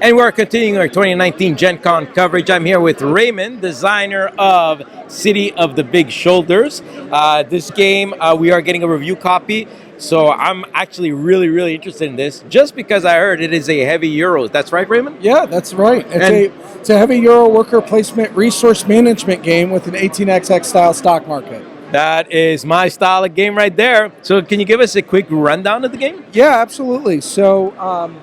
And we're continuing our 2019 Gen Con coverage. I'm here with Raymond, designer of City of the Big Shoulders. This game, we are getting a review copy. So I'm actually really interested in this just because I heard it is a heavy Euros. That's right, Raymond? Yeah, that's right. It's a heavy Euro worker placement resource management game with an 18xx style stock market. That is my style of game right there. So can you give us a quick rundown of the game? Yeah, absolutely. So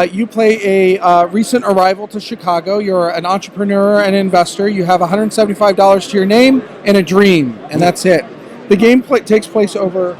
you play a recent arrival to Chicago. You're an entrepreneur and investor. You have $175 to your name and a dream, and that's it. The game takes place over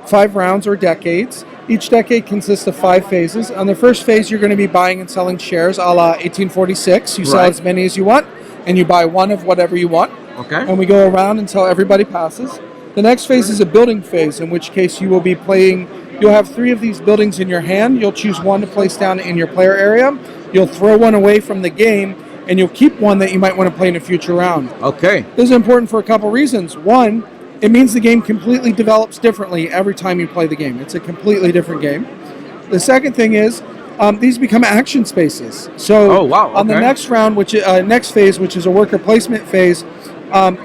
5 rounds or decades. Each decade consists of 5 phases. On the first phase, you're going to be buying and selling shares a la 1846. You sell as many as you want, and you buy one of whatever you want. Okay. And we go around until everybody passes. The next phase is a building phase, in which case you will be playing. You'll have 3 of these buildings in your hand. You'll choose one to place down in your player area. You'll throw one away from the game, and you'll keep one that you might want to play in a future round. Okay. This is important for a couple reasons. One, it means the game completely develops differently every time you play the game. It's a completely different game. The second thing is, these become action spaces. So on the next round, next phase, which is a worker placement phase,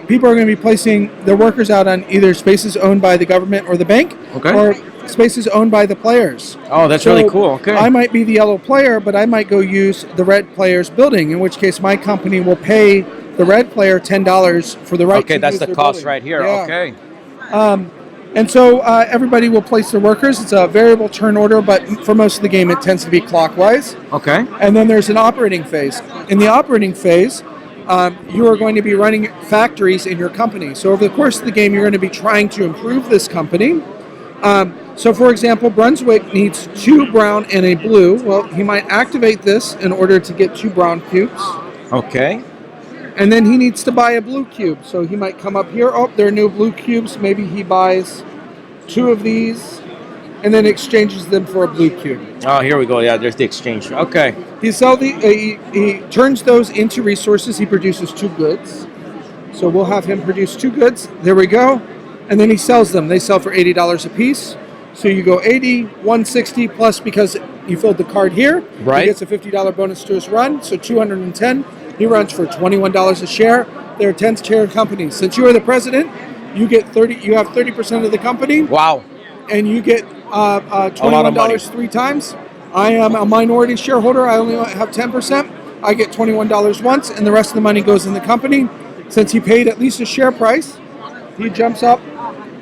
people are going to be placing their workers out on either spaces owned by the government or the bank, or spaces owned by the players. Oh, that's really cool. Okay. I might be the yellow player, but I might go use the red player's building, in which case my company will pay the red player $10 for the right to use Okay, that's the cost building. right here. Yeah. Okay. And so everybody will place their workers. It's a variable turn order, but for most of the game, it tends to be clockwise. Okay. And then there's an operating phase. In the operating phase, you are going to be running factories in your company. So over the course of the game, you're going to be trying to improve this company. So for example, Brunswick needs 2 brown and a blue. Well, he might activate this in order to get 2 brown cubes. Okay. And then he needs to buy a blue cube. So he might come up here. Oh, there are no blue cubes. Maybe he buys 2 of these and then exchanges them for a blue cube. Oh, here we go. Yeah, there's the exchange. Okay. He turns those into resources. He produces 2 goods. So we'll have him produce 2 goods. There we go. And then he sells them. They sell for $80 a piece. So you go 80, 160 plus because you filled the card here. Right. He gets a $50 bonus to his run. So 210. He runs for $21 a share. There are 10 share companies. Since you are the president, you get 30. You have 30% of the company. Wow. And you get $21 3 times. I am a minority shareholder. I only have 10%. I get $21 once, and the rest of the money goes in the company. Since he paid at least a share price, he jumps up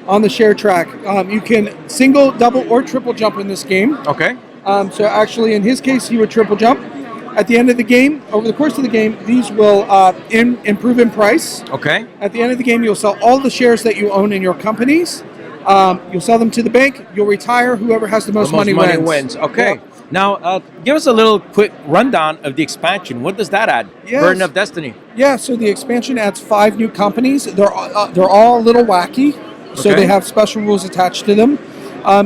on the share track. You can single, double, or triple jump in this game. Okay. So actually, in his case, he would triple jump. At the end of the game, over the course of the game, these will improve in price. Okay. At the end of the game, you'll sell all the shares that you own in your companies. You'll sell them to the bank. You'll retire. Whoever has the most money wins. Okay. Yeah. Now, give us a little quick rundown of the expansion. What does that add? Yes. Burden of Destiny. Yeah, so the expansion adds 5 new companies. They're all a little wacky, so they have special rules attached to them.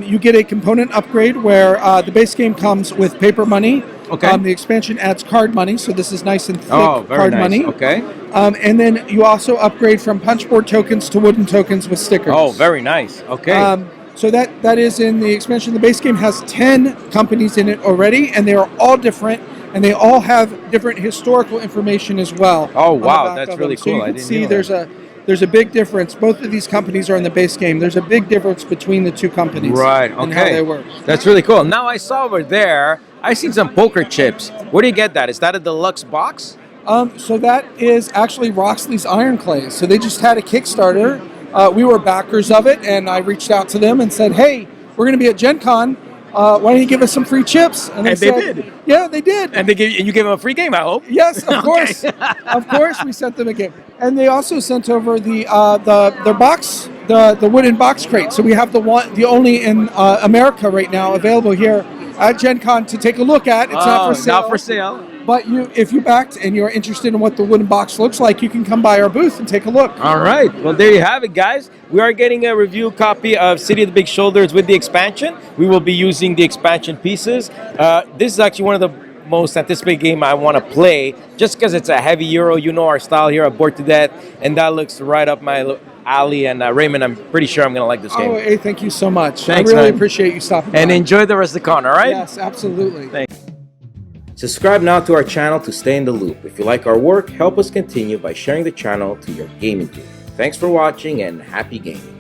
You get a component upgrade where the base game comes with paper money. Okay. The expansion adds card money, so this is nice and thick very card nice. money. Okay. And then you also upgrade from punchboard tokens to wooden tokens with stickers. Oh, very nice. Okay. So that is in the expansion. The base game has 10 companies in it already, and they are all different, and they all have different historical information as well. Oh, wow, that's really cool. So you I can didn't see know there's a big difference. Both of these companies are in the base game. There's a big difference between the 2 companies. Right, okay. And how they work. That's really cool. Now, I saw over there, I seen some poker chips. Where do you get that? Is that a deluxe box? So that is actually Roxley's Iron Clays. So they just had a Kickstarter. We were backers of it, and I reached out to them and said, hey, we're going to be at Gen Con. Why don't you give us some free chips? And they did? Yeah, they did. And you gave them a free game, I hope? Yes, of course. Of course, we sent them a game. And they also sent over the box, the wooden box crate. So we have the only in America right now available here at Gen Con to take a look at. It's not for sale. Not for sale. But if you backed and you're interested in what the wooden box looks like, you can come by our booth and take a look. All right. Well, there you have it, guys. We are getting a review copy of City of the Big Shoulders with the expansion. We will be using the expansion pieces. This is actually one of the most anticipated game I want to play, just because it's a heavy Euro. You know our style here at Bored to Death, and that looks right up my alley. And Raymond, I'm pretty sure I'm going to like this game. Oh, hey, thank you so much. Thanks, I really man. appreciate you stopping by. And enjoy the rest of the con, all right? Yes, absolutely. Thanks. Subscribe now to our channel to stay in the loop. If you like our work, help us continue by sharing the channel to your gaming group. Thanks for watching and happy gaming.